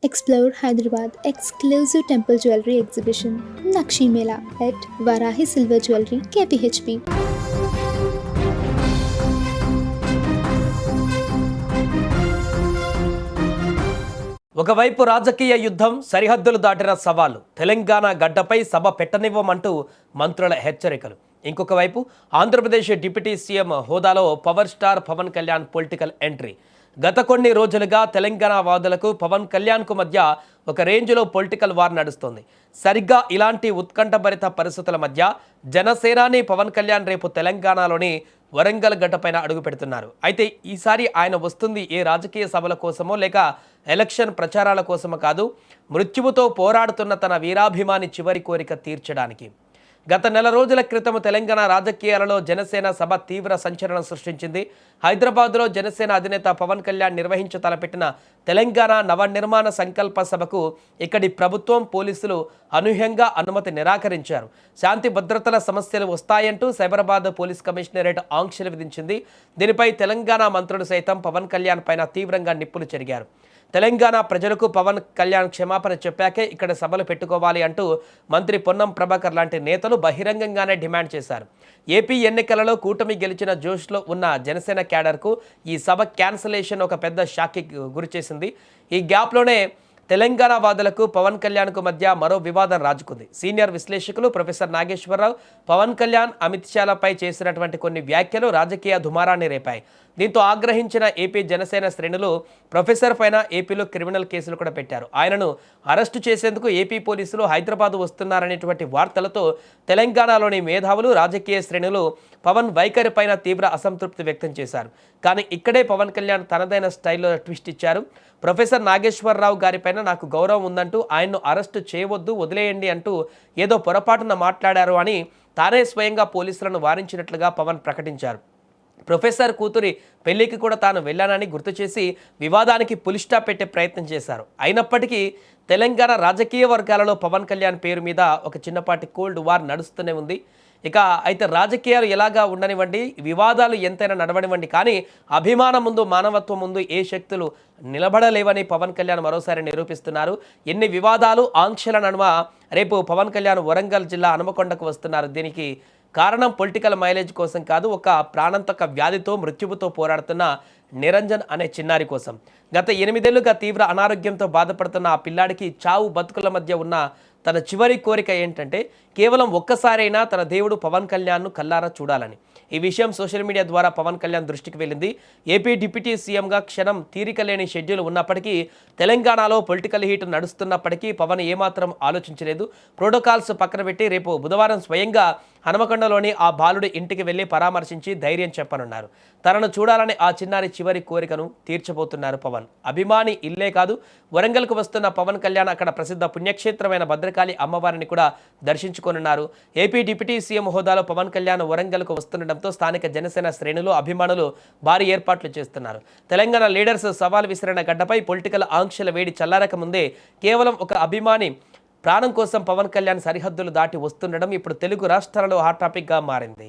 Explore Hyderabad exclusive temple jewelry exhibition Nakshi Mela at Varahi Silver Jewelry KPHP. ఒకవైపు రాజకీయ యుద్ధం, సరిహద్దులు దాటిన సవాలు, తెలంగాణ గడ్డపై సభ పెట్టనివ్వమంటూ మంత్రుల హెచ్చరికలు. ఇంకొక వైపు ఆంధ్రప్రదేశ్ డిప్యూటీ సీఎం హోదాలో power star Pawan Kalyan political entry. గత కొన్ని రోజులుగా తెలంగాణ వాదులకు పవన్ కళ్యాణ్కు మధ్య ఒక రేంజ్లో పొలిటికల్ వార్ నడుస్తోంది. సరిగ్గా ఇలాంటి ఉత్కంఠభరిత పరిస్థితుల మధ్య జనసేనాని పవన్ కళ్యాణ్ రేపు తెలంగాణలోని వరంగల్ గడ్డపైన అడుగు పెడుతున్నారు. అయితే ఈసారి ఆయన వస్తుంది ఏ రాజకీయ సభల కోసమో లేక ఎలక్షన్ ప్రచారాల కోసమో కాదు, మృత్యువుతో పోరాడుతున్న తన వీరాభిమాని చివరి కోరిక తీర్చడానికి. గత నెల రోజుల క్రితం తెలంగాణ రాజకీయాలలో జనసేన సభ తీవ్ర సంచలనం సృష్టించింది. హైదరాబాద్లో జనసేన అధినేత పవన్ కళ్యాణ్ నిర్వహించ తలపెట్టిన తెలంగాణ నవనిర్మాణ సంకల్ప సభకు ఇక్కడి ప్రభుత్వం, పోలీసులు అనూహ్యంగా అనుమతి నిరాకరించారు. శాంతి భద్రతల సమస్యలు వస్తాయంటూ సైబరాబాద్ పోలీస్ కమిషనరేట్ ఆంక్షలు విధించింది. దీనిపై తెలంగాణ మంత్రులు సైతం పవన్ కళ్యాణ్ పైన తీవ్రంగా నిప్పులు చెరిగారు. తెలంగాణ ప్రజలకు పవన్ కళ్యాణ్ క్షమాపణ చెప్పాకే ఇక్కడ సభలు పెట్టుకోవాలి అంటూ మంత్రి పొన్నం ప్రభాకర్ లాంటి నేతలు బహిరంగంగానే డిమాండ్ చేశారు. ఏపీ ఎన్నికలలో కూటమి గెలిచిన జోష్లో ఉన్న జనసేన క్యాడర్కు ఈ సభ క్యాన్సలేషన్ ఒక పెద్ద షాక్కి గురిచేసింది. ఈ గ్యాప్లోనే తెలంగాణ వాదులకు పవన్ కళ్యాణ్కు మధ్య మరో వివాదం రాజుకుంది. సీనియర్ విశ్లేషకులు ప్రొఫెసర్ నాగేశ్వరరావు పవన్ కళ్యాణ్, అమిత్ షాలపై చేసినటువంటి కొన్ని వ్యాఖ్యలు రాజకీయ దుమారాన్ని రేపాయి. దీంతో ఆగ్రహించిన ఏపీ జనసేన శ్రేణులు ప్రొఫెసర్ పైన ఏపీలో క్రిమినల్ కేసులు కూడా పెట్టారు. ఆయనను అరెస్టు చేసేందుకు ఏపీ పోలీసులు హైదరాబాద్ వస్తున్నారనేటువంటి వార్తలతో తెలంగాణలోని మేధావులు, రాజకీయ శ్రేణులు పవన్ వైఖరి పైన తీవ్ర అసంతృప్తి వ్యక్తం చేశారు. కానీ ఇక్కడే పవన్ కళ్యాణ్ తనదైన స్టైల్లో ట్విస్ట్ ఇచ్చారు. ప్రొఫెసర్ నాగేశ్వరరావు గారిపైన నాకు గౌరవం ఉందంటూ ఆయన్ను అరెస్టు చేయవద్దు, వదిలేయండి అంటూ ఏదో పొరపాటున మాట్లాడారు అని తానే స్వయంగా పోలీసులను వారించినట్లుగా పవన్ ప్రకటించారు. ప్రొఫెసర్ కూతురి పెళ్లికి కూడా తాను వెళ్ళానని గుర్తు చేసి వివాదానికి పులి స్టాప్ పెట్టే ప్రయత్నం చేశారు. అయినప్పటికీ తెలంగాణ రాజకీయ వర్గాలలో పవన్ కళ్యాణ్ పేరు మీద ఒక చిన్నపాటి కోల్డ్ వార్ నడుస్తూనే ఉంది. ఇక అయితే రాజకీయాలు ఎలాగా ఉండనివ్వండి, వివాదాలు ఎంతైనా నడవనివ్వండి, కానీ అభిమానం ముందు, మానవత్వం ముందు ఏ శక్తులు నిలబడలేవని పవన్ కళ్యాణ్ మరోసారి నిరూపిస్తున్నారు. ఎన్ని వివాదాలు, ఆంక్షల నడుమ రేపు పవన్ కళ్యాణ్ వరంగల్ జిల్లా హనుమకొండకు వస్తున్నారు. దీనికి కారణం పొలిటికల్ మైలేజ్ కోసం కాదు, ఒక ప్రాణాంతక వ్యాధితో మృత్యువుతో పోరాడుతున్న నిరంజన్ అనే చిన్నారి కోసం. గత 8 ఏళ్లుగా తీవ్ర అనారోగ్యంతో బాధపడుతున్న ఆ పిల్లాడికి చావు బతుకుల మధ్య ఉన్న తన చివరి కోరిక ఏంటంటే కేవలం ఒక్కసారైనా తన దేవుడు పవన్ కళ్యాణ్ను కల్లారా చూడాలని. ఈ విషయం సోషల్ మీడియా ద్వారా పవన్ కళ్యాణ్ దృష్టికి వెళ్ళింది. ఏపీ డిప్యూటీ సీఎంగా క్షణం తీరిక లేని షెడ్యూల్ ఉన్నప్పటికీ, తెలంగాణలో పొలిటికల్ హీట్ నడుస్తున్నప్పటికీ పవన్ ఏమాత్రం ఆలోచించలేదు. ప్రోటోకాల్స్ పక్కన పెట్టి రేపు బుధవారం స్వయంగా హనుమకొండలోని ఆ బాలుడి ఇంటికి వెళ్లి పరామర్శించి ధైర్యం చెప్పనున్నారు. తనను చూడాలని ఆ చిన్నారి చివరి కోరికను తీర్చబోతున్నారు పవన్. అభిమాని ఇల్లే కాదు, వరంగల్కు వస్తున్న పవన్ కళ్యాణ్ అక్కడ ప్రసిద్ధ పుణ్యక్షేత్రమైన భద్రకాళి అమ్మవారిని కూడా దర్శించుకోనున్నారు. ఏపీ డిప్యూటీ సీఎం హోదాలో పవన్ కళ్యాణ్ వరంగల్కు వస్తుండటంతో స్థానిక జనసేన శ్రేణులు, అభిమానులు భారీ ఏర్పాట్లు చేస్తున్నారు. తెలంగాణ లీడర్స్ సవాల్ విసిరిన గడ్డపై పొలిటికల్ ఆంక్షల వేడి చల్లారక ముందే కేవలం ఒక అభిమాని ప్రాణం కోసం పవన్ కళ్యాణ్ సరిహద్దులు దాటి వస్తుండడం ఇప్పుడు తెలుగు రాష్ట్రాలలో హాట్ టాపిక్గా మారింది.